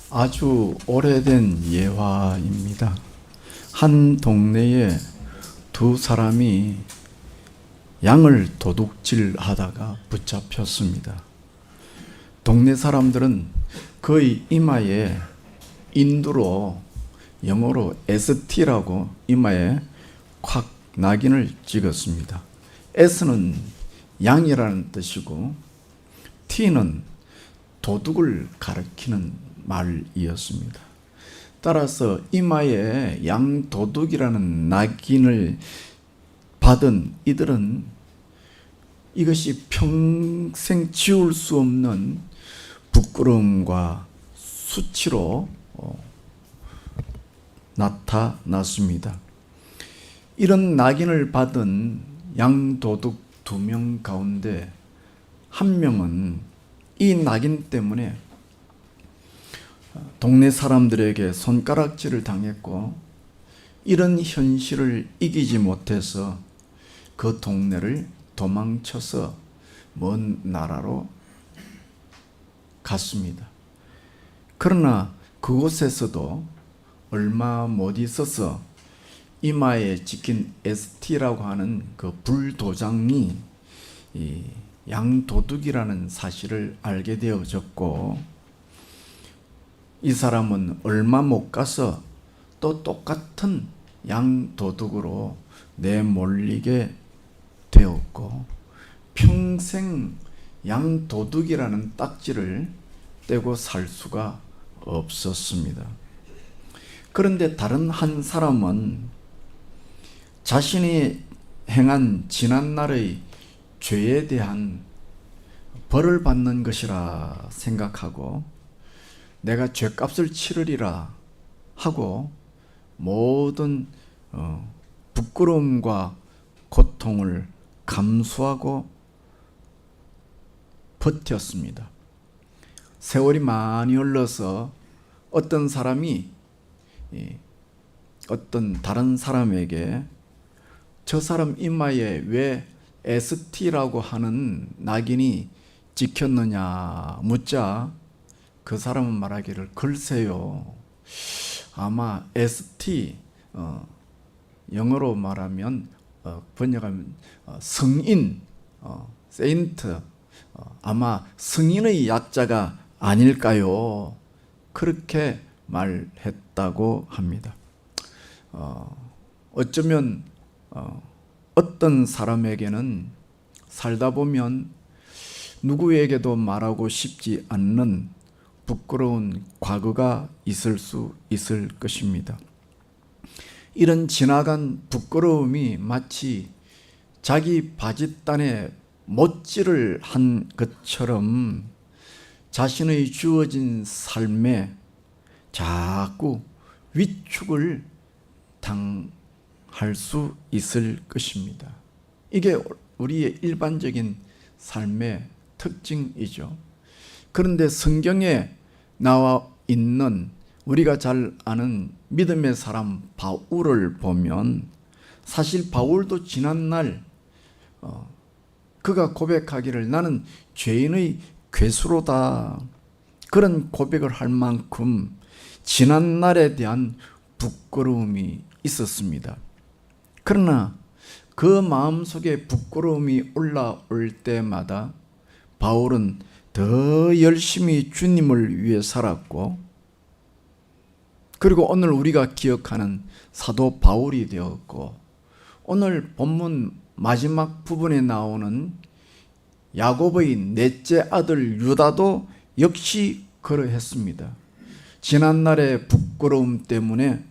아주 오래된 예화입니다. 한 동네에 두 사람이 양을 도둑질 하다가 붙잡혔습니다. 동네 사람들은 그의 이마에 인두로, 영어로 ST라고 이마에 콱 낙인을 찍었습니다. S는 양이라는 뜻이고 T는 도둑을 가리키는 말이었습니다. 따라서 이마에 양도둑이라는 낙인을 받은 이들은 이것이 평생 지울 수 없는 부끄러움과 수치로 나타났습니다. 이런 낙인을 받은 양도둑 2명 가운데 한 명은 이 낙인 때문에 동네 사람들에게 손가락질을 당했고, 이런 현실을 이기지 못해서 그 동네를 도망쳐서 먼 나라로 갔습니다. 그러나 그곳에서도 얼마 못 있어서 이마에 찍힌 ST라고 하는 그 불도장이 양도둑이라는 사실을 알게 되어졌고, 이 사람은 얼마 못 가서 또 똑같은 양도둑으로 내몰리게 되었고, 평생 양도둑이라는 딱지를 떼고 살 수가 없었습니다. 그런데 다른 한 사람은 자신이 행한 지난날의 죄에 대한 벌을 받는 것이라 생각하고 내가 죄값을 치르리라 하고 모든 부끄러움과 고통을 감수하고 버텼습니다. 세월이 많이 흘러서 어떤 사람이 어떤 다른 사람에게 저 사람 이마에 왜 ST라고 하는 낙인이 찍혔느냐 묻자 그 사람은 말하기를, 글쎄요, 아마 ST, 영어로 말하면 번역하면 성인, 세인트, 아마 성인의 약자가 아닐까요? 그렇게 말했다고 합니다. 어쩌면 어떤 사람에게는 살다 보면 누구에게도 말하고 싶지 않는 부끄러운 과거가 있을 수 있을 것입니다. 이런 지나간 부끄러움이 마치 자기 바짓단에 못질을 한 것처럼 자신의 주어진 삶에 자꾸 위축을 당할 수 있을 것입니다. 이게 우리의 일반적인 삶의 특징이죠. 그런데 성경에 나와 있는 우리가 잘 아는 믿음의 사람 바울을 보면, 사실 바울도 지난날 그가 고백하기를 나는 죄인의 괴수로다, 그런 고백을 할 만큼 지난날에 대한 부끄러움이 있었습니다. 그러나 그 마음속에 부끄러움이 올라올 때마다 바울은 더 열심히 주님을 위해 살았고, 그리고 오늘 우리가 기억하는 사도 바울이 되었고, 오늘 본문 마지막 부분에 나오는 야곱의 넷째 아들 유다도 역시 그러했습니다. 지난날의 부끄러움 때문에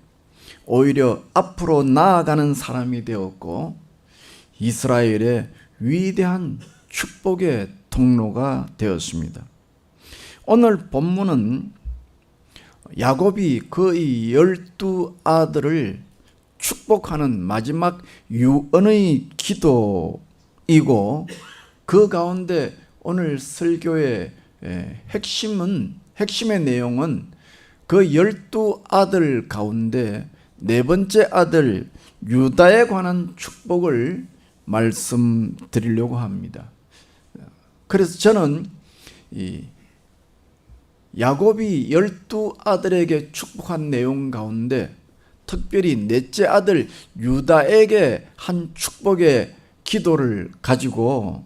오히려 앞으로 나아가는 사람이 되었고, 이스라엘의 위대한 축복의 통로가 되었습니다. 오늘 본문은 야곱이 그의 12아들을 축복하는 마지막 유언의 기도이고, 그 가운데 오늘 설교의 핵심의 내용은 그 12아들 가운데 네 번째 아들 유다에 관한 축복을 말씀드리려고 합니다. 그래서 저는 야곱이 12아들에게 축복한 내용 가운데 특별히 넷째 아들 유다에게 한 축복의 기도를 가지고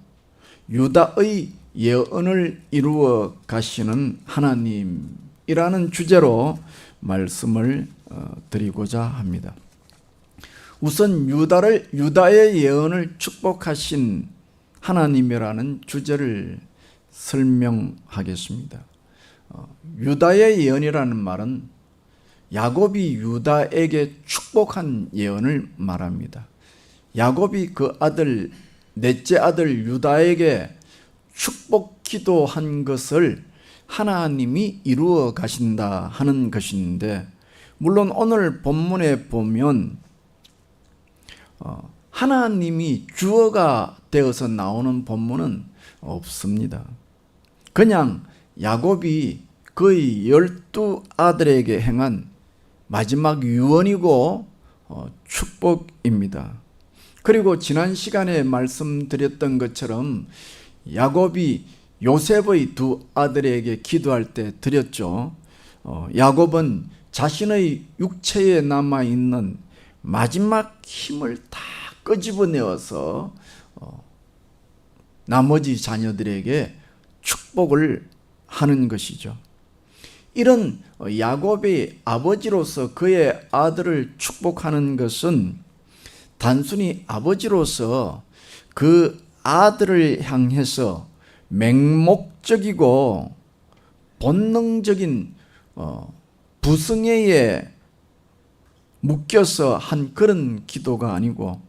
유다의 예언을 이루어 가시는 하나님이라는 주제로 말씀을 드리고자 합니다. 우선 유다의 예언을 축복하신 하나님이라는 주제를 설명하겠습니다. 유다의 예언이라는 말은 야곱이 유다에게 축복한 예언을 말합니다. 야곱이 그 아들, 넷째 아들 유다에게 축복 기도한 것을 하나님이 이루어 가신다 하는 것인데, 물론 오늘 본문에 보면 하나님이 주어가 되어서 나오는 본문은 없습니다. 그냥 야곱이 그의 12아들에게 행한 마지막 유언이고 축복입니다. 그리고 지난 시간에 말씀드렸던 것처럼 야곱이 요셉의 두 아들에게 기도할 때 드렸죠. 야곱은 자신의 육체에 남아있는 마지막 힘을 다 끄집어내어서 나머지 자녀들에게 축복을 하는 것이죠. 이런 야곱의 아버지로서 그의 아들을 축복하는 것은 단순히 아버지로서 그 아들을 향해서 맹목적이고 본능적인 부승애에 묶여서 한 그런 기도가 아니고,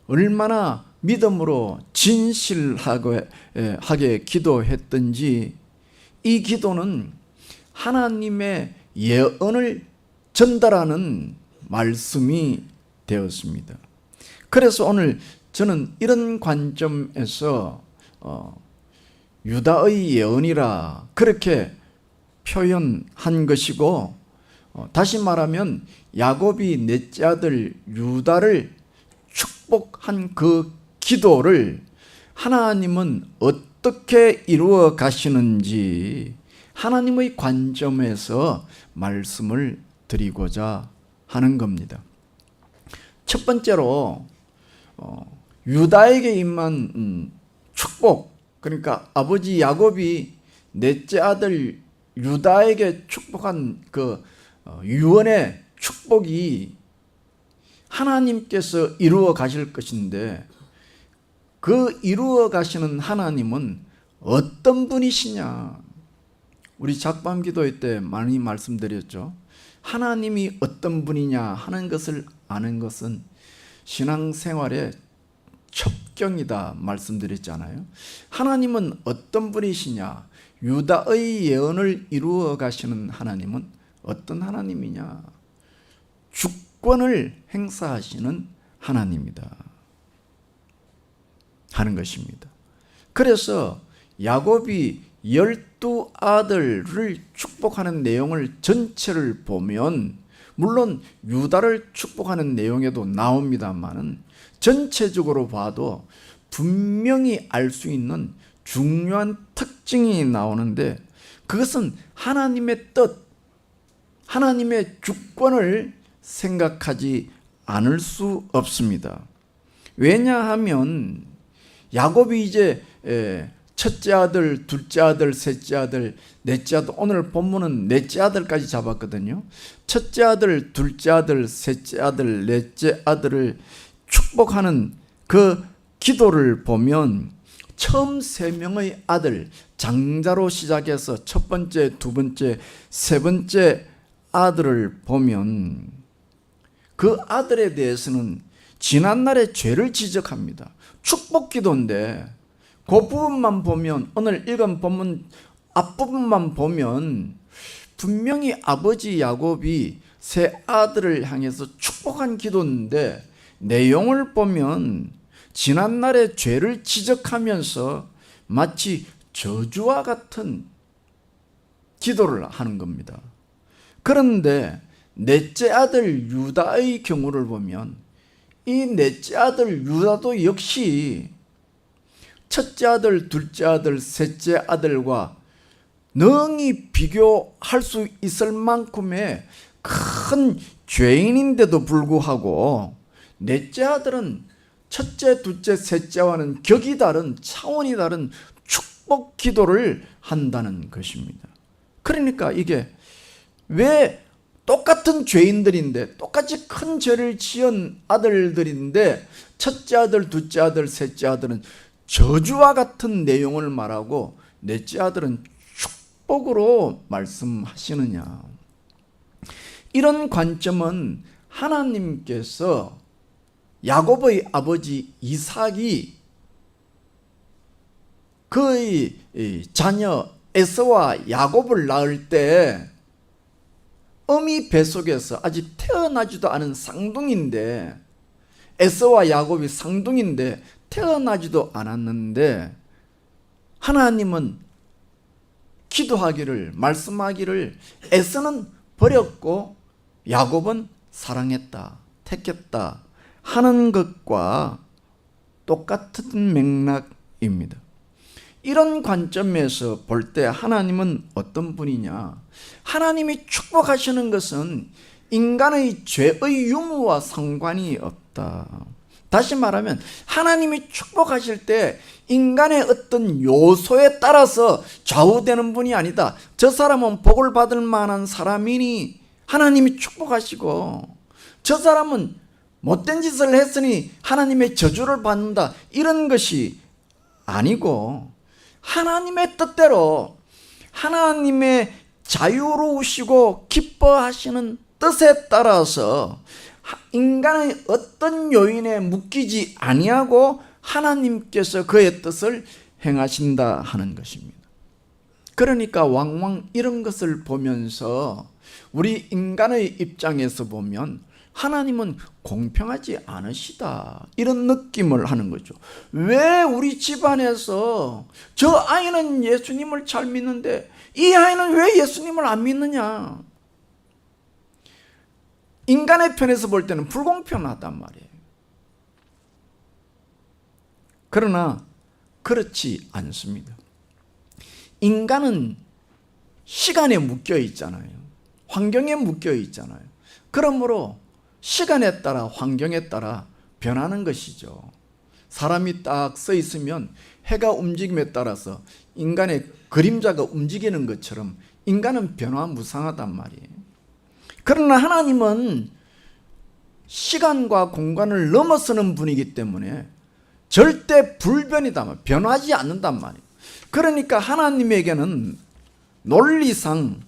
얼마나 믿음으로 진실하게 기도했든지 이 기도는 하나님의 예언을 전달하는 말씀이 되었습니다. 그래서 오늘 저는 이런 관점에서 유다의 예언이라 그렇게 표현한 것이고, 다시 말하면 야곱이 넷째 아들 유다를 축복한 그 기도를 하나님은 어떻게 이루어 가시는지 하나님의 관점에서 말씀을 드리고자 하는 겁니다. 첫 번째로 유다에게 임한 축복, 그러니까 아버지 야곱이 넷째 아들 유다에게 축복한 그 유언의 축복이 하나님께서 이루어 가실 것인데, 그 이루어 가시는 하나님은 어떤 분이시냐? 우리 작밤 기도회 때 많이 말씀드렸죠. 하나님이 어떤 분이냐 하는 것을 아는 것은 신앙생활의 첩경이다 말씀드렸잖아요. 하나님은 어떤 분이시냐? 유다의 예언을 이루어 가시는 하나님은 어떤 하나님이냐? 주권을 행사하시는 하나님이다 하는 것입니다. 그래서 야곱이 12아들을 축복하는 내용을 전체를 보면, 물론 유다를 축복하는 내용에도 나옵니다만은 전체적으로 봐도 분명히 알 수 있는 중요한 특징이 나오는데, 그것은 하나님의 뜻, 하나님의 주권을 생각하지 않을 수 없습니다. 왜냐하면 야곱이 이제 첫째 아들, 둘째 아들, 셋째 아들, 넷째 아들, 오늘 본문은 넷째 아들까지 잡았거든요. 첫째 아들, 둘째 아들, 셋째 아들, 넷째 아들을 축복하는 그 기도를 보면 처음 세 명의 아들, 장자로 시작해서 첫 번째, 두 번째, 세 번째 아들을 보면 그 아들에 대해서는 지난날의 죄를 지적합니다. 축복 기도인데 그 부분만 보면, 오늘 읽은 본문 앞부분만 보면 분명히 아버지 야곱이 세 아들을 향해서 축복한 기도인데, 내용을 보면 지난날의 죄를 지적하면서 마치 저주와 같은 기도를 하는 겁니다. 그런데 넷째 아들 유다의 경우를 보면 이 넷째 아들 유다도 역시 첫째 아들, 둘째 아들, 셋째 아들과 능히 비교할 수 있을 만큼의 큰 죄인인데도 불구하고 넷째 아들은 첫째, 둘째, 셋째와는 격이 다른, 차원이 다른 축복 기도를 한다는 것입니다. 그러니까 이게 왜 똑같은 죄인들인데, 똑같이 큰 죄를 지은 아들들인데 첫째 아들, 둘째 아들, 셋째 아들은 저주와 같은 내용을 말하고 넷째 아들은 축복으로 말씀하시느냐. 이런 관점은 하나님께서 야곱의 아버지 이삭이 그의 자녀 에서와 야곱을 낳을 때 어미 뱃속에서 아직 태어나지도 않은 쌍둥이인데, 에서와 야곱이 쌍둥이인데 태어나지도 않았는데 하나님은 기도하기를, 말씀하기를 에서는 버렸고 야곱은 사랑했다, 택했다 하는 것과 똑같은 맥락입니다. 이런 관점에서 볼 때 하나님은 어떤 분이냐? 하나님이 축복하시는 것은 인간의 죄의 유무와 상관이 없다. 다시 말하면 하나님이 축복하실 때 인간의 어떤 요소에 따라서 좌우되는 분이 아니다. 저 사람은 복을 받을 만한 사람이니 하나님이 축복하시고, 저 사람은 못된 짓을 했으니 하나님의 저주를 받는다, 이런 것이 아니고 하나님의 뜻대로 하나님의 자유로우시고 기뻐하시는 뜻에 따라서 인간의 어떤 요인에 묶이지 아니하고 하나님께서 그의 뜻을 행하신다 하는 것입니다. 그러니까 왕왕 이런 것을 보면서 우리 인간의 입장에서 보면 하나님은 공평하지 않으시다, 이런 느낌을 하는 거죠. 왜 우리 집안에서 저 아이는 예수님을 잘 믿는데 이 아이는 왜 예수님을 안 믿느냐? 인간의 편에서 볼 때는 불공평하단 말이에요. 그러나 그렇지 않습니다. 인간은 시간에 묶여 있잖아요. 환경에 묶여 있잖아요. 그러므로 시간에 따라, 환경에 따라 변하는 것이죠. 사람이 딱 서 있으면 해가 움직임에 따라서 인간의 그림자가 움직이는 것처럼 인간은 변화무상하단 말이에요. 그러나 하나님은 시간과 공간을 넘어서는 분이기 때문에 절대 불변이다, 변하지 않는단 말이에요. 그러니까 하나님에게는 논리상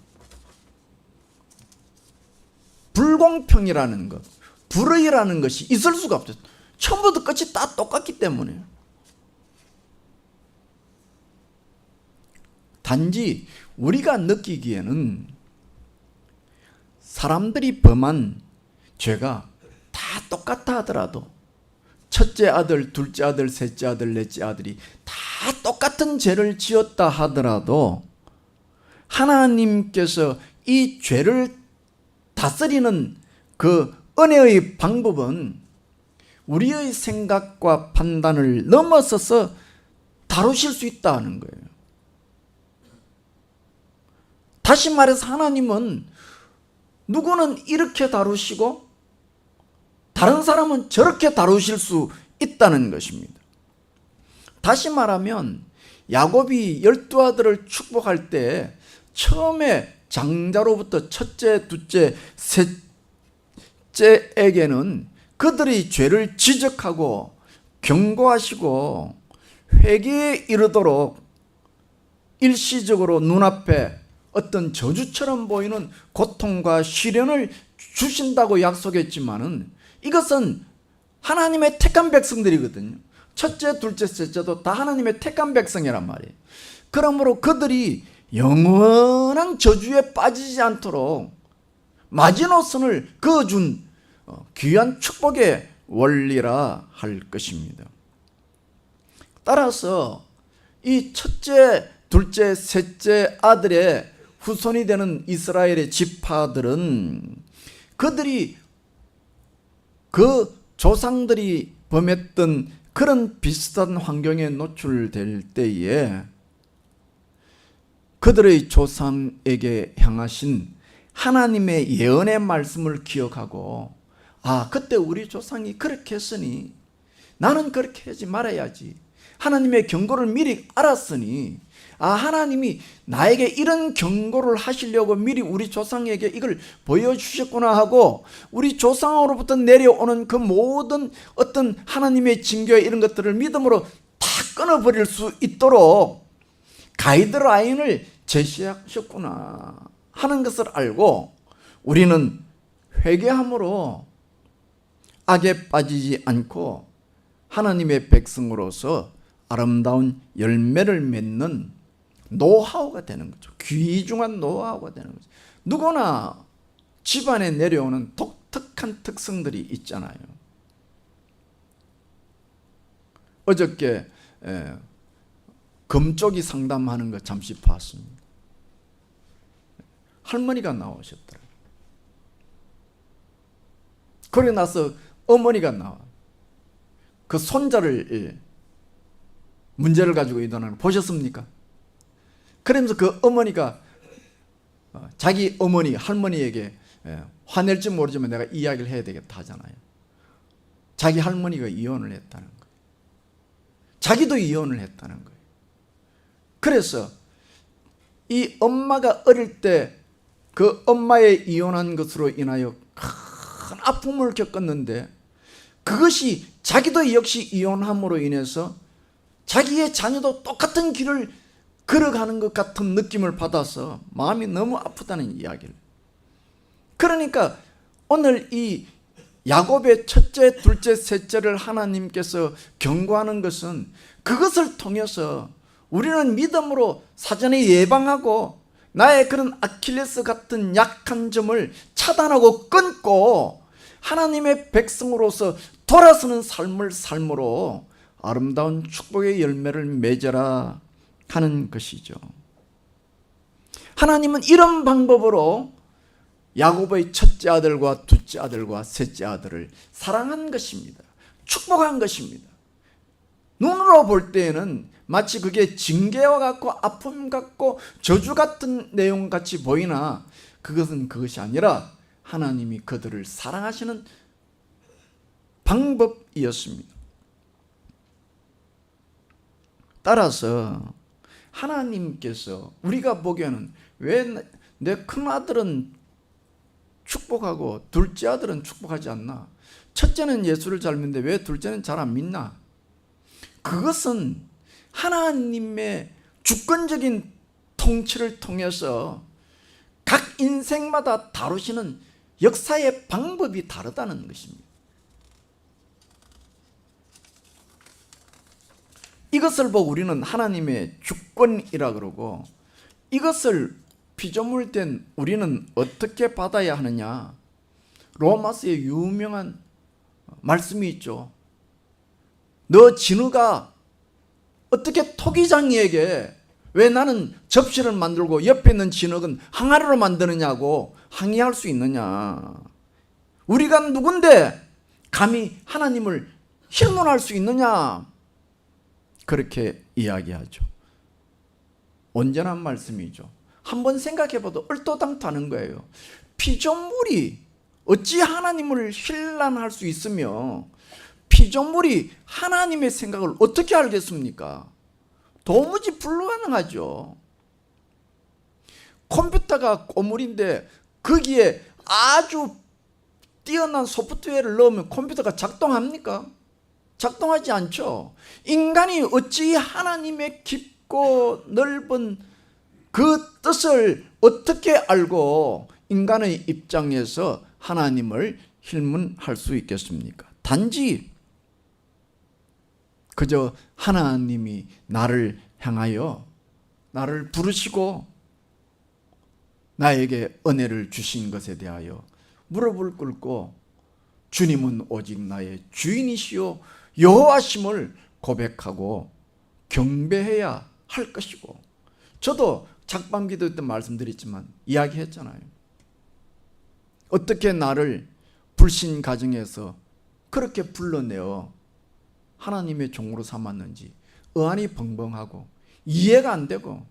불공평이라는 것, 불의라는 것이 있을 수가 없어요. 처음부터 끝이 다 똑같기 때문에. 단지 우리가 느끼기에는 사람들이 범한 죄가 다 똑같아 하더라도, 첫째 아들, 둘째 아들, 셋째 아들, 넷째 아들이 다 똑같은 죄를 지었다 하더라도 하나님께서 이 죄를 다스리는 그 은혜의 방법은 우리의 생각과 판단을 넘어서서 다루실 수 있다는 거예요. 다시 말해서 하나님은 누구는 이렇게 다루시고 다른 사람은 저렇게 다루실 수 있다는 것입니다. 다시 말하면 야곱이 12아들을 축복할 때 처음에 장자로부터 첫째, 둘째, 셋째에게는 그들의 죄를 지적하고 경고하시고 회개에 이르도록 일시적으로 눈앞에 어떤 저주처럼 보이는 고통과 시련을 주신다고 약속했지만은 이것은 하나님의 택한 백성들이거든요. 첫째, 둘째, 셋째도 다 하나님의 택한 백성이란 말이에요. 그러므로 그들이 영원한 저주에 빠지지 않도록 마지노선을 그어준 귀한 축복의 원리라 할 것입니다. 따라서 이 첫째, 둘째, 셋째 아들의 후손이 되는 이스라엘의 지파들은 그들이 그 조상들이 범했던 그런 비슷한 환경에 노출될 때에 그들의 조상에게 향하신 하나님의 예언의 말씀을 기억하고, 아, 그때 우리 조상이 그렇게 했으니 나는 그렇게 하지 말아야지. 하나님의 경고를 미리 알았으니, 아, 하나님이 나에게 이런 경고를 하시려고 미리 우리 조상에게 이걸 보여주셨구나 하고, 우리 조상으로부터 내려오는 그 모든 어떤 하나님의 징계 이런 것들을 믿음으로 다 끊어버릴 수 있도록 가이드라인을 제시하셨구나 하는 것을 알고, 우리는 회개함으로 악에 빠지지 않고 하나님의 백성으로서 아름다운 열매를 맺는 노하우가 되는 거죠. 귀중한 노하우가 되는 거죠. 누구나 집안에 내려오는 독특한 특성들이 있잖아요. 어저께 금쪽이 상담하는 거 잠시 봤습니다. 할머니가 나오셨더라고요. 그러고 나서 어머니가 나와. 그 손자를 문제를 가지고 이동하는 거 보셨습니까? 그러면서 그 어머니가 자기 어머니, 할머니에게 화낼지 모르지만 내가 이야기를 해야 되겠다 하잖아요. 자기 할머니가 이혼을 했다는 거예요. 자기도 이혼을 했다는 거예요. 그래서 이 엄마가 어릴 때 그 엄마의 이혼한 것으로 인하여 큰 아픔을 겪었는데, 그것이 자기도 역시 이혼함으로 인해서 자기의 자녀도 똑같은 길을 걸어가는 것 같은 느낌을 받아서 마음이 너무 아프다는 이야기를. 그러니까 오늘 이 야곱의 첫째, 둘째, 셋째를 하나님께서 경고하는 것은 그것을 통해서 우리는 믿음으로 사전에 예방하고 나의 그런 아킬레스 같은 약한 점을 차단하고 끊고 하나님의 백성으로서 돌아서는 삶을 삶으로 아름다운 축복의 열매를 맺어라 하는 것이죠. 하나님은 이런 방법으로 야곱의 첫째 아들과 둘째 아들과 셋째 아들을 사랑한 것입니다. 축복한 것입니다. 눈으로 볼 때에는 마치 그게 징계와 같고 아픔 같고 저주 같은 내용 같이 보이나, 그것은 그것이 아니라 하나님이 그들을 사랑하시는 방법이었습니다. 따라서 하나님께서 우리가 보기에는 왜 내 큰아들은 축복하고 둘째 아들은 축복하지 않나? 첫째는 예수를 잘 믿는데 왜 둘째는 잘 안 믿나? 그것은 하나님의 주권적인 통치를 통해서 각 인생마다 다루시는 역사의 방법이 다르다는 것입니다. 이것을 보고 우리는 하나님의 주권이라 그러고, 이것을 피조물된 우리는 어떻게 받아야 하느냐? 로마서에 유명한 말씀이 있죠. 너 진우가 어떻게 토기장이에게 왜 나는 접시를 만들고 옆에 있는 진흙은 항아리로 만드느냐고 항의할 수 있느냐? 우리가 누군데 감히 하나님을 힐문할 수 있느냐? 그렇게 이야기하죠. 온전한 말씀이죠. 한번 생각해봐도 얼토당토하는 거예요. 피조물이 어찌 하나님을 힐난할 수 있으며 피조물이 하나님의 생각을 어떻게 알겠습니까? 도무지 불가능하죠. 컴퓨터가 꼬물인데 거기에 아주 뛰어난 소프트웨어를 넣으면 컴퓨터가 작동합니까? 작동하지 않죠. 인간이 어찌 하나님의 깊고 넓은 그 뜻을 어떻게 알고 인간의 입장에서 하나님을 힐문할 수 있겠습니까? 단지 그저 하나님이 나를 향하여 나를 부르시고 나에게 은혜를 주신 것에 대하여 무릎을 꿇고 주님은 오직 나의 주인이시요 여호와심을 고백하고 경배해야 할 것이고, 저도 작방기도 때 말씀드렸지만 이야기했잖아요. 어떻게 나를 불신 가정에서 그렇게 불러내어 하나님의 종으로 삼았는지 의안이 벙벙하고 이해가 안 되고,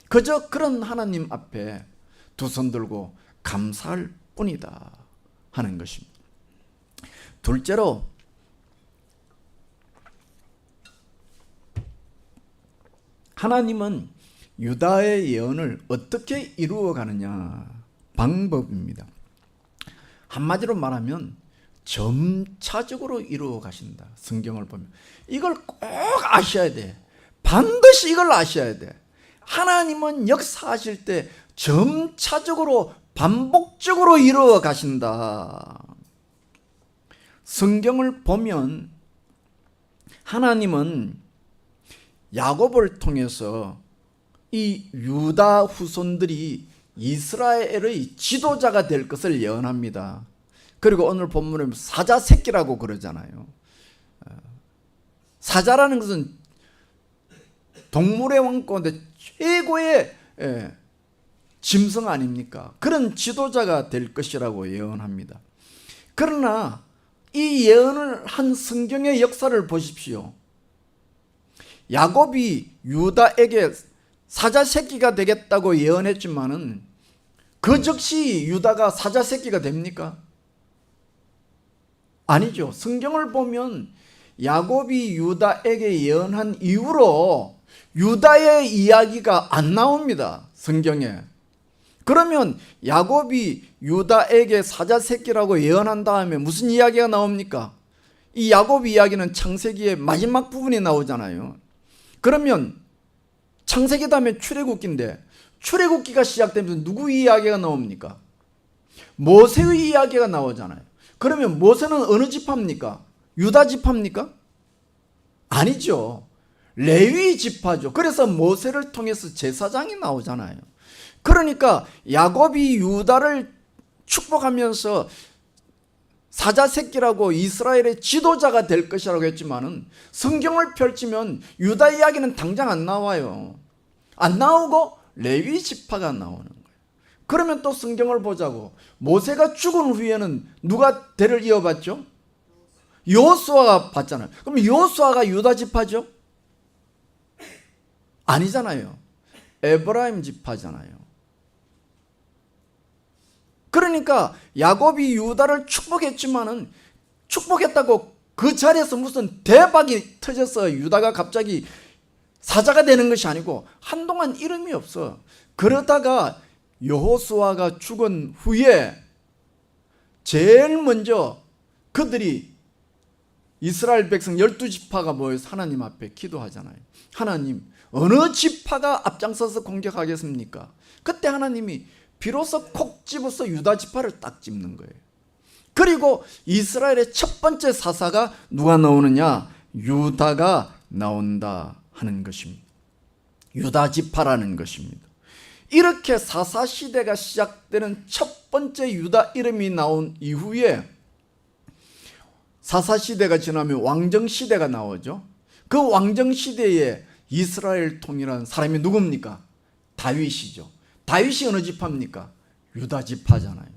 그저 그런 하나님 앞에 두 손 들고 감사할 뿐이다 하는 것입니다. 둘째로 하나님은 유다의 예언을 어떻게 이루어 가느냐, 방법입니다. 한마디로 말하면 점차적으로 이루어 가신다. 성경을 보면 이걸 꼭 아셔야 돼. 반드시 이걸 아셔야 돼. 하나님은 역사하실 때 점차적으로 반복적으로 이루어 가신다. 성경을 보면 하나님은 야곱을 통해서 이 유다 후손들이 이스라엘의 지도자가 될 것을 예언합니다. 그리고 오늘 본문에 사자 새끼라고 그러잖아요. 사자라는 것은 동물의 왕 가운데 최고의 짐승 아닙니까? 그런 지도자가 될 것이라고 예언합니다. 그러나 이 예언을 한 성경의 역사를 보십시오. 야곱이 유다에게 사자 새끼가 되겠다고 예언했지만은 그 즉시 유다가 사자 새끼가 됩니까? 아니죠. 성경을 보면 야곱이 유다에게 예언한 이후로 유다의 이야기가 안 나옵니다. 성경에. 그러면 야곱이 유다에게 사자 새끼라고 예언한 다음에 무슨 이야기가 나옵니까? 이 야곱 이야기는 창세기의 마지막 부분이 나오잖아요. 그러면 창세기 다음에 출애굽기인데 출애굽기가 시작되면서 누구 이야기가 나옵니까? 모세의 이야기가 나오잖아요. 그러면 모세는 어느 지파입니까? 유다 지파입니까? 아니죠. 레위 지파죠. 그래서 모세를 통해서 제사장이 나오잖아요. 그러니까 야곱이 유다를 축복하면서 사자 새끼라고 이스라엘의 지도자가 될 것이라고 했지만은 성경을 펼치면 유다 이야기는 당장 안 나와요. 안 나오고 레위 지파가 나오는 거예요. 그러면 또 성경을 보자고. 모세가 죽은 후에는 누가 대를 이어받죠? 여호수아가 받잖아요. 그럼 여호수아가 유다 지파죠? 아니잖아요. 에브라임 지파잖아요. 그러니까 야곱이 유다를 축복했지만은 축복했다고 그 자리에서 무슨 대박이 터져서 유다가 갑자기 사자가 되는 것이 아니고 한동안 이름이 없어. 그러다가 여호수아가 죽은 후에 제일 먼저 그들이 이스라엘 백성 12지파가 모여서 하나님 앞에 기도하잖아요. 하나님, 어느 지파가 앞장서서 공격하겠습니까? 그때 하나님이 비로소 콕 집어서 유다 지파를 딱 집는 거예요. 그리고 이스라엘의 첫 번째 사사가 누가 나오느냐? 유다가 나온다 하는 것입니다. 유다 지파라는 것입니다. 이렇게 사사 시대가 시작되는 첫 번째 유다 이름이 나온 이후에 사사 시대가 지나면 왕정 시대가 나오죠. 그 왕정 시대에 이스라엘 통일한 사람이 누굽니까? 다윗이죠. 다윗이 어느 지파입니까? 유다 지파잖아요.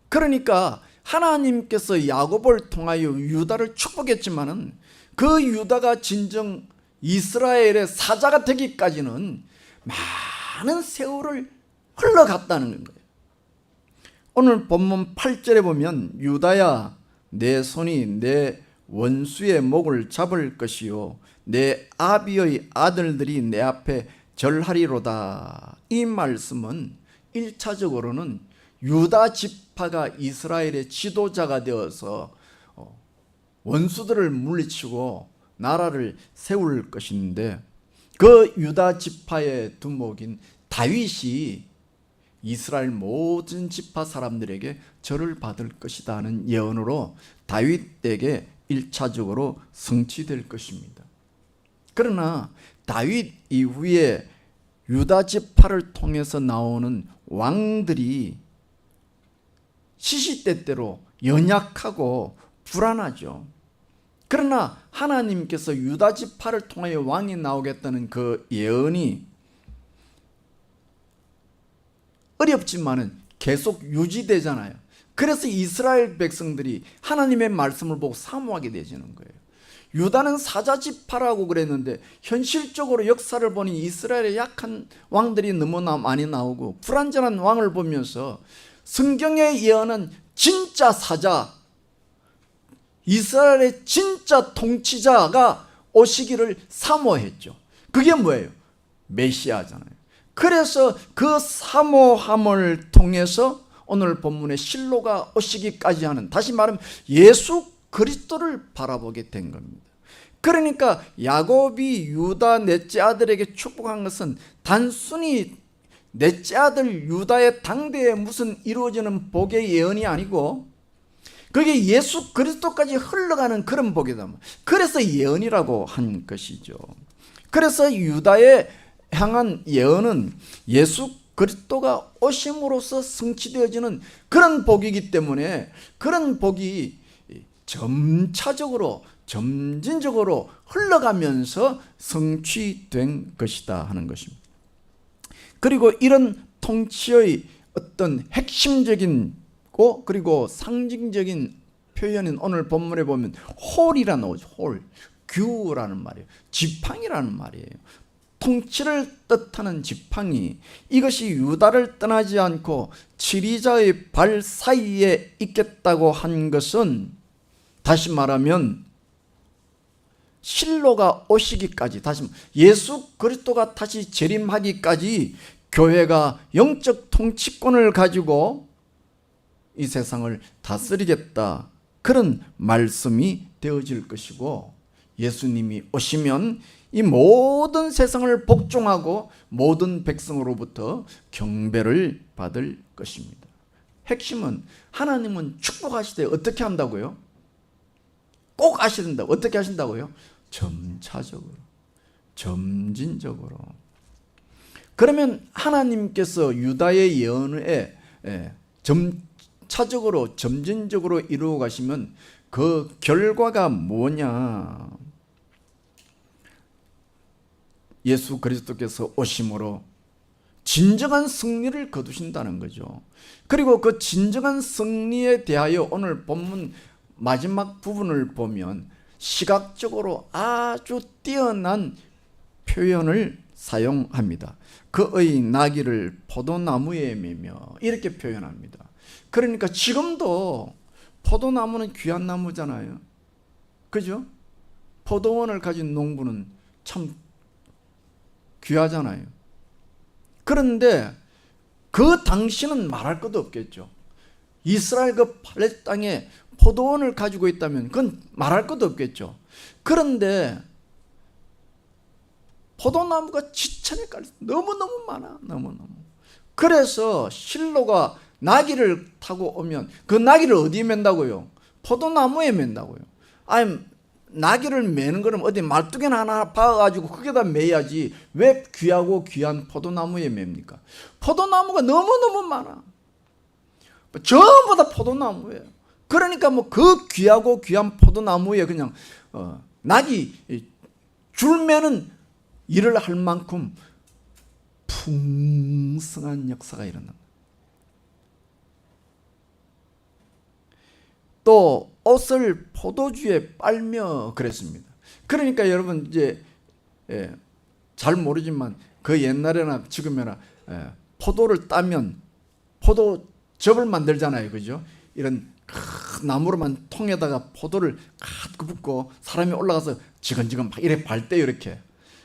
그러니까 하나님께서 야곱을 통하여 유다를 축복했지만은 그 유다가 진정 이스라엘의 사자가 되기까지는 많은 세월을 흘러갔다는 거예요. 오늘 본문 8절에 보면 유다야, 내 손이 내 원수의 목을 잡을 것이요 내 아비의 아들들이 내 앞에 절하리로다. 이 말씀은 1차적으로는 유다 지파가 이스라엘의 지도자가 되어서 원수들을 물리치고 나라를 세울 것인데 그 유다 지파의 두목인 다윗이 이스라엘 모든 지파 사람들에게 절을 받을 것이다 하는 예언으로 다윗에게 1차적으로 성취될 것입니다. 그러나 다윗 이후에 유다 지파를 통해서 나오는 왕들이 시시때때로 연약하고 불안하죠. 그러나 하나님께서 유다 지파를 통하여 왕이 나오겠다는 그 예언이 어렵지만은 계속 유지되잖아요. 그래서 이스라엘 백성들이 하나님의 말씀을 보고 사모하게 되지는 거예요. 유다는 사자지파라고 그랬는데 현실적으로 역사를 보니 이스라엘의 약한 왕들이 너무나 많이 나오고 불완전한 왕을 보면서 성경의 예언은 진짜 사자, 이스라엘의 진짜 통치자가 오시기를 사모했죠. 그게 뭐예요? 메시아잖아요. 그래서 그 사모함을 통해서 오늘 본문의 실로가 오시기까지 하는, 다시 말하면 예수 그리스도를 바라보게 된 겁니다. 그러니까 야곱이 유다 넷째 아들에게 축복한 것은 단순히 넷째 아들 유다의 당대에 무슨 이루어지는 복의 예언이 아니고 그게 예수 그리스도까지 흘러가는 그런 복이다. 그래서 예언이라고 한 것이죠. 그래서 유다에 향한 예언은 예수 그리스도가 오심으로써 성취되어지는 그런 복이기 때문에 그런 복이 점차적으로 점진적으로 흘러가면서 성취된 것이다 하는 것입니다. 그리고 이런 통치의 어떤 핵심적인 그리고 상징적인 표현은 오늘 본문에 보면 홀이라는 거죠. 홀, 규라는 말이에요. 지팡이라는 말이에요. 통치를 뜻하는 지팡이, 이것이 유다를 떠나지 않고 치리자의 발 사이에 있겠다고 한 것은 다시 말하면 실로가 오시기까지, 다시 예수 그리스도가 다시 재림하기까지 교회가 영적 통치권을 가지고 이 세상을 다스리겠다, 그런 말씀이 되어질 것이고, 예수님이 오시면 이 모든 세상을 복종하고 모든 백성으로부터 경배를 받을 것입니다. 핵심은 하나님은 축복하실 때 어떻게 한다고요? 꼭 하셔야 된다. 어떻게 하신다고요? 점차적으로, 점진적으로. 그러면 하나님께서 유다의 예언에 점차적으로, 점진적으로 이루어 가시면 그 결과가 뭐냐? 예수 그리스도께서 오심으로 진정한 승리를 거두신다는 거죠. 그리고 그 진정한 승리에 대하여 오늘 본문 마지막 부분을 보면 시각적으로 아주 뛰어난 표현을 사용합니다. 그의 나귀를 포도나무에 매며 이렇게 표현합니다. 그러니까 지금도 포도나무는 귀한 나무잖아요. 그죠? 포도원을 가진 농부는 참 귀하잖아요. 그런데 그 당시는 말할 것도 없겠죠. 이스라엘 그 팔레스타인 땅에 포도원을 가지고 있다면 그건 말할 것도 없겠죠. 그런데 포도나무가 지천에 깔려 너무너무 많아. 너무너무. 그래서 실로가 나귀를 타고 오면 그 나귀를 어디에 맨다고요? 포도나무에 맨다고요. 아니, 나귀를 매는 거는 어디 말뚝에나 하나 박아가지고 거기다 매야지 왜 귀하고 귀한 포도나무에 맵니까? 포도나무가 너무너무 많아. 전부 다 포도나무예요. 그러니까 뭐 그 귀하고 귀한 포도나무에 그냥 나귀 줄 매는 일을 할 만큼 풍성한 역사가 일어납니다. 또 옷을 포도주에 빨며 그랬습니다. 그러니까 여러분 이제 잘 모르지만 그 옛날에나 지금이나 포도를 따면 포도즙을 만들잖아요. 그죠? 이런 큰 나무로만 통에다가 포도를 가득 붓고 사람이 올라가서 지근지근 막 이렇게 밟대요. 이렇게.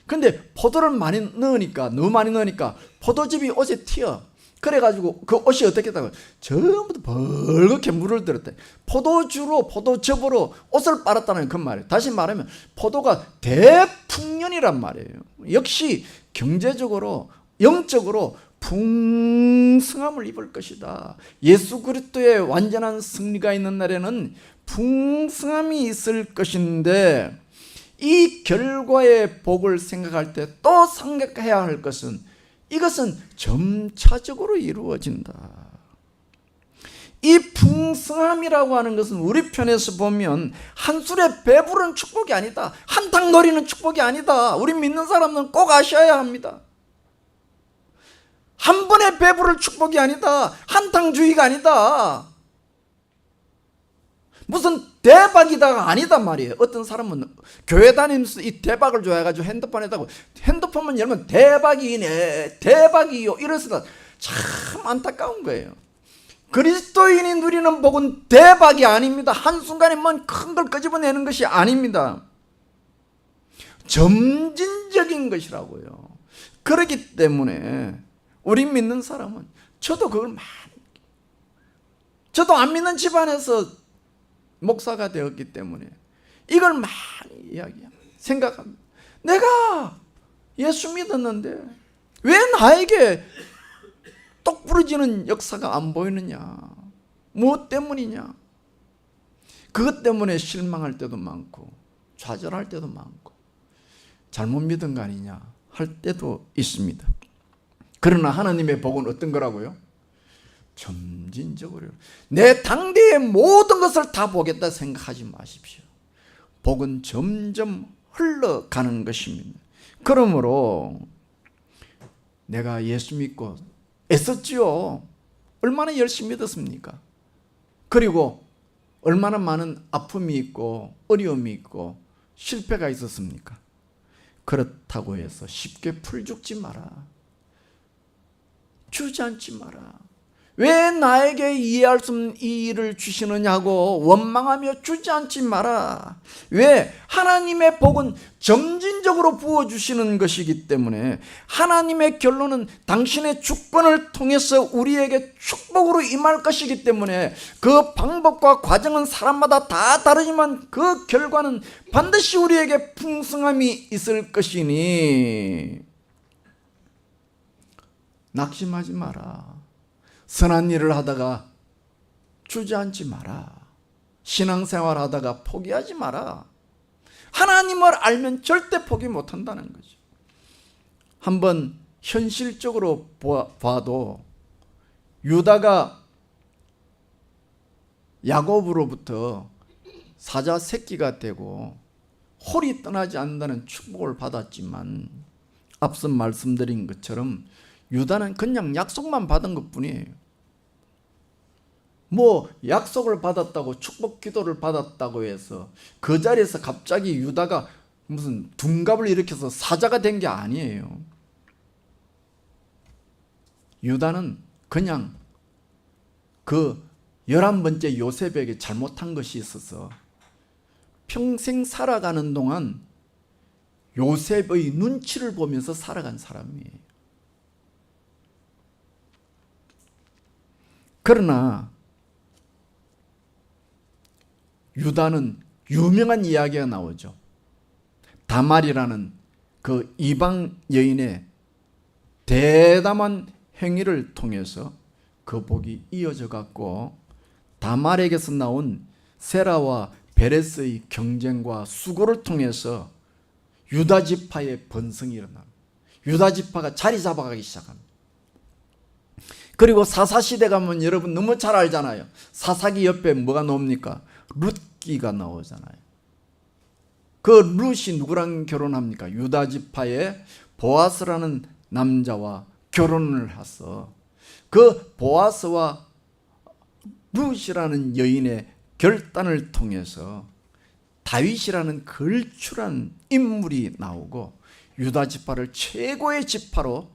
근데 포도를 많이 넣으니까, 너무 많이 넣으니까 포도즙이 옷에 튀어. 그래가지고 그 옷이 어떻게 했다고? 전부 다 벌겋게 물을 들었대. 포도주로, 포도즙으로 옷을 빨았다는 그 말이에요. 다시 말하면 포도가 대풍년이란 말이에요. 역시 경제적으로, 영적으로 풍성함을 입을 것이다. 예수 그리스도의 완전한 승리가 있는 날에는 풍성함이 있을 것인데, 이 결과의 복을 생각할 때 또 생각해야 할 것은 이것은 점차적으로 이루어진다. 이 풍성함이라고 하는 것은 우리 편에서 보면 한 술에 배부른 축복이 아니다. 한탕 노리는 축복이 아니다. 우리 믿는 사람은 꼭 아셔야 합니다. 한 번에 배부를 축복이 아니다. 한탕주의가 아니다. 무슨 대박이다가 아니다 말이에요. 어떤 사람은 교회 다니면서 이 대박을 좋아해가지고 핸드폰에다가 핸드폰만 열면 대박이네, 대박이요, 이래서 참 안타까운 거예요. 그리스도인이 누리는 복은 대박이 아닙니다. 한순간에 뭔 큰 걸 끄집어내는 것이 아닙니다. 점진적인 것이라고요. 그렇기 때문에 우리 믿는 사람은, 저도 그걸 많이, 저도 안 믿는 집안에서 목사가 되었기 때문에 이걸 많이 이야기합니다. 생각합니다. 내가 예수 믿었는데 왜 나에게 똑 부러지는 역사가 안 보이느냐? 무엇 때문이냐? 그것 때문에 실망할 때도 많고 좌절할 때도 많고 잘못 믿은 거 아니냐 할 때도 있습니다. 그러나 하나님의 복은 어떤 거라고요? 점진적으로 내 당대의 모든 것을 다 보겠다 생각하지 마십시오. 복은 점점 흘러가는 것입니다. 그러므로 내가 예수 믿고 애썼지요. 얼마나 열심히 믿었습니까? 그리고 얼마나 많은 아픔이 있고 어려움이 있고 실패가 있었습니까? 그렇다고 해서 쉽게 풀죽지 마라. 주저앉지 마라. 왜 나에게 이해할 수 없는 이 일을 주시느냐고 원망하며 주저앉지 마라. 왜? 하나님의 복은 점진적으로 부어주시는 것이기 때문에, 하나님의 결론은 당신의 주권을 통해서 우리에게 축복으로 임할 것이기 때문에, 그 방법과 과정은 사람마다 다 다르지만 그 결과는 반드시 우리에게 풍성함이 있을 것이니 낙심하지 마라. 선한 일을 하다가 주저앉지 마라. 신앙생활 하다가 포기하지 마라. 하나님을 알면 절대 포기 못한다는 거죠. 한번 현실적으로 봐도 유다가 야곱으로부터 사자 새끼가 되고 홀이 떠나지 않는다는 축복을 받았지만, 앞서 말씀드린 것처럼 유다는 그냥 약속만 받은 것뿐이에요. 뭐 약속을 받았다고, 축복 기도를 받았다고 해서 그 자리에서 갑자기 유다가 무슨 둔갑을 일으켜서 사자가 된 게 아니에요. 유다는 그냥 그 11번째 요셉에게 잘못한 것이 있어서 평생 살아가는 동안 요셉의 눈치를 보면서 살아간 사람이에요. 그러나 유다는 유명한 이야기가 나오죠. 다말이라는 그 이방 여인의 대담한 행위를 통해서 그 복이 이어져 갔고, 다말에게서 나온 세라와 베레스의 경쟁과 수고를 통해서 유다 지파의 번성이 일어납니다. 유다 지파가 자리 잡아가기 시작합니다. 그리고 사사시대 가면 여러분 너무 잘 알잖아요. 사사기 옆에 뭐가 나옵니까? 룻기가 나오잖아요. 그 룻이 누구랑 결혼합니까? 유다 지파의 보아스라는 남자와 결혼을 해서 그 보아스와 룻이라는 여인의 결단을 통해서 다윗이라는 걸출한 인물이 나오고 유다 지파를 최고의 지파로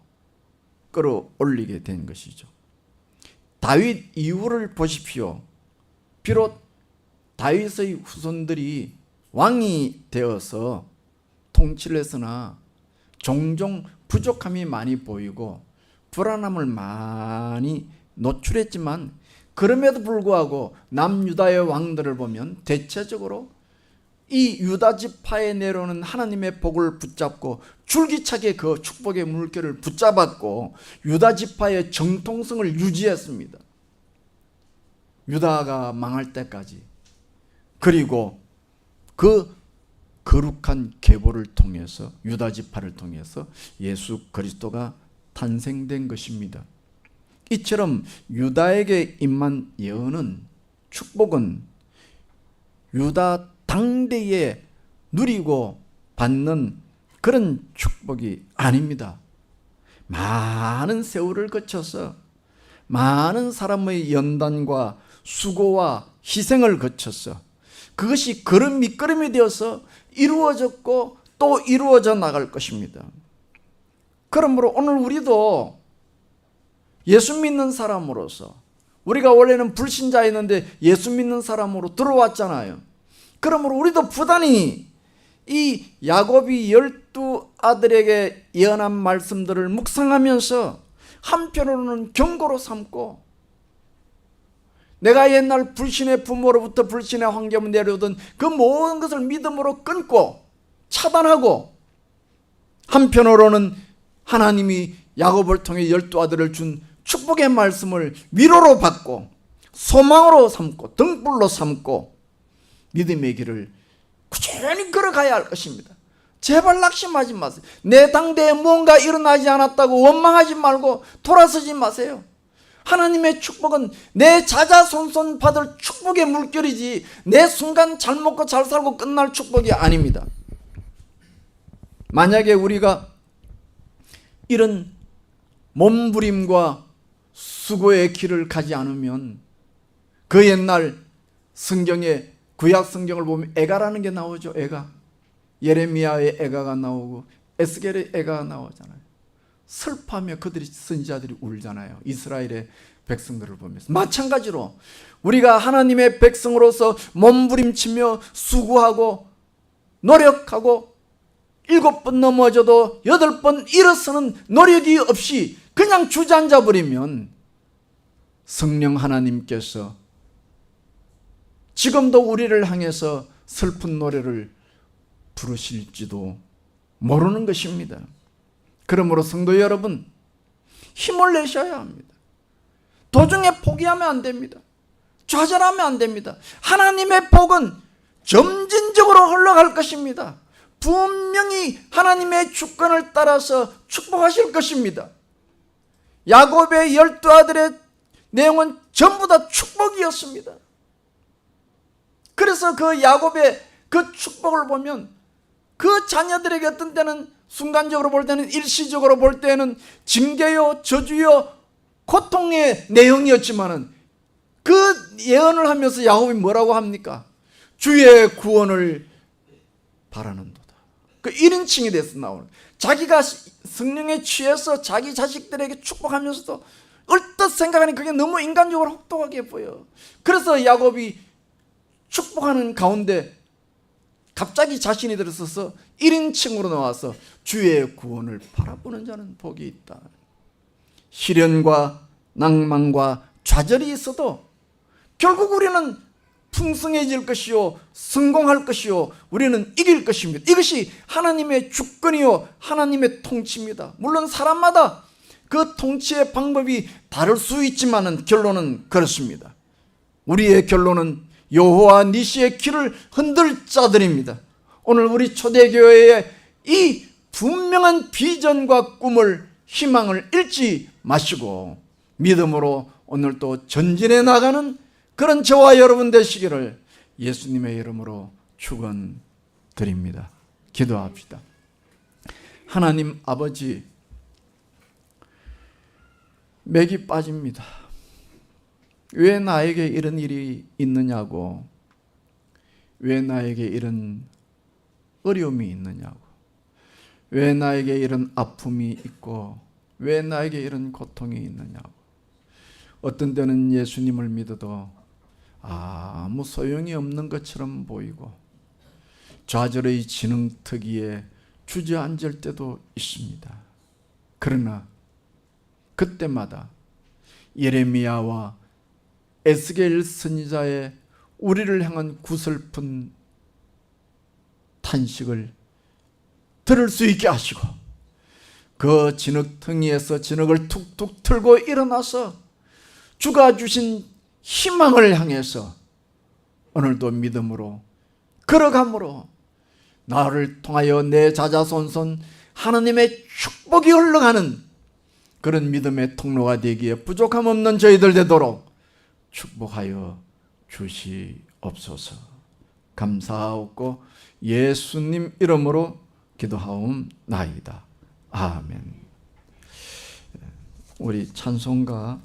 끌어올리게 된 것이죠. 다윗 이후를 보십시오. 비록 다윗의 후손들이 왕이 되어서 통치를 했으나 종종 부족함이 많이 보이고 불안함을 많이 노출했지만, 그럼에도 불구하고 남유다의 왕들을 보면 대체적으로 이 유다 지파에 내려오는 하나님의 복을 붙잡고 줄기차게 그 축복의 물결을 붙잡았고 유다 지파의 정통성을 유지했습니다. 유다가 망할 때까지. 그리고 그 거룩한 계보를 통해서, 유다 지파를 통해서 예수 그리스도가 탄생된 것입니다. 이처럼 유다에게 임한 예언은, 축복은 유다 당대에 누리고 받는 그런 축복이 아닙니다. 많은 세월을 거쳐서 많은 사람의 연단과 수고와 희생을 거쳐서 그것이 걸음 밑거름이 되어서 이루어졌고 또 이루어져 나갈 것입니다. 그러므로 오늘 우리도 예수 믿는 사람으로서, 우리가 원래는 불신자였는데 예수 믿는 사람으로 들어왔잖아요. 그러므로 우리도 부단히 이 야곱이 12아들에게 예언한 말씀들을 묵상하면서 한편으로는 경고로 삼고, 내가 옛날 불신의 부모로부터 불신의 환경을 내려오던 그 모든 것을 믿음으로 끊고 차단하고, 한편으로는 하나님이 야곱을 통해 12아들을 준 축복의 말씀을 위로로 받고 소망으로 삼고 등불로 삼고 믿음의 길을 꾸준히 걸어가야 할 것입니다. 제발 낙심하지 마세요. 내 당대에 뭔가 일어나지 않았다고 원망하지 말고 돌아서지 마세요. 하나님의 축복은 내 자자손손 받을 축복의 물결이지 내 순간 잘 먹고 잘 살고 끝날 축복이 아닙니다. 만약에 우리가 이런 몸부림과 수고의 길을 가지 않으면 그 옛날 성경에, 구약 성경을 보면 애가라는 게 나오죠. 애가. 예레미야의 애가가 나오고 에스겔의 애가가 나오잖아요. 슬퍼하며 그들이 선지자들이 울잖아요. 이스라엘의 백성들을 보면서. 마찬가지로 우리가 하나님의 백성으로서 몸부림치며 수고하고 노력하고 7번 넘어져도 8번 일어서는 노력이 없이 그냥 주저앉아 버리면 성령 하나님께서 지금도 우리를 향해서 슬픈 노래를 부르실지도 모르는 것입니다. 그러므로 성도 여러분, 힘을 내셔야 합니다. 도중에 포기하면 안 됩니다. 좌절하면 안 됩니다. 하나님의 복은 점진적으로 흘러갈 것입니다. 분명히 하나님의 주권을 따라서 축복하실 것입니다. 야곱의 12아들의 내용은 전부 다 축복이었습니다. 그래서 그 야곱의 그 축복을 보면 그 자녀들에게 어떤 때는 순간적으로 볼 때는, 일시적으로 볼 때는 징계요, 저주요, 고통의 내용이었지만은 그 예언을 하면서 야곱이 뭐라고 합니까? 주의 구원을 바라는도다. 그 1인칭이 돼서 나오는, 자기가 성령에 취해서 자기 자식들에게 축복하면서도 얼뜻 생각하니 그게 너무 인간적으로 혹독하게 보여. 그래서 야곱이 축복하는 가운데 갑자기 자신이 들어서서 1인칭으로 나와서 주의 구원을 바라보는 자는 복이 있다. 시련과 낭만과 좌절이 있어도 결국 우리는 풍성해질 것이요 성공할 것이요 우리는 이길 것입니다. 이것이 하나님의 주권이요 하나님의 통치입니다. 물론 사람마다 그 통치의 방법이 다를 수 있지만 결론은 그렇습니다. 우리의 결론은 여호와 니시의 길을 흔들 자들입니다. 오늘 우리 초대교회의 이 분명한 비전과 꿈을, 희망을 잃지 마시고 믿음으로 오늘도 전진해 나가는 그런 저와 여러분 되시기를 예수님의 이름으로 축원드립니다. 기도합시다. 하나님 아버지, 맥이 빠집니다. 왜 나에게 이런 일이 있느냐고, 왜 나에게 이런 어려움이 있느냐고, 왜 나에게 이런 아픔이 있고, 왜 나에게 이런 고통이 있느냐고. 어떤 때는 예수님을 믿어도 아무 소용이 없는 것처럼 보이고 좌절의 지능터기에 주저앉을 때도 있습니다. 그러나 그때마다 예레미야와 에스겔 선지자의 우리를 향한 구슬픈 탄식을 들을 수 있게 하시고 그 진흙텅이에서 진흙을 툭툭 틀고 일어나서 주가 주신 희망을 향해서 오늘도 믿음으로 걸어감으로 나를 통하여 내 자자손손 하나님의 축복이 흘러가는 그런 믿음의 통로가 되기에 부족함 없는 저희들 되도록 축복하여 주시옵소서. 감사하옵고 예수님 이름으로 기도하옵나이다. 아멘. 우리 찬송가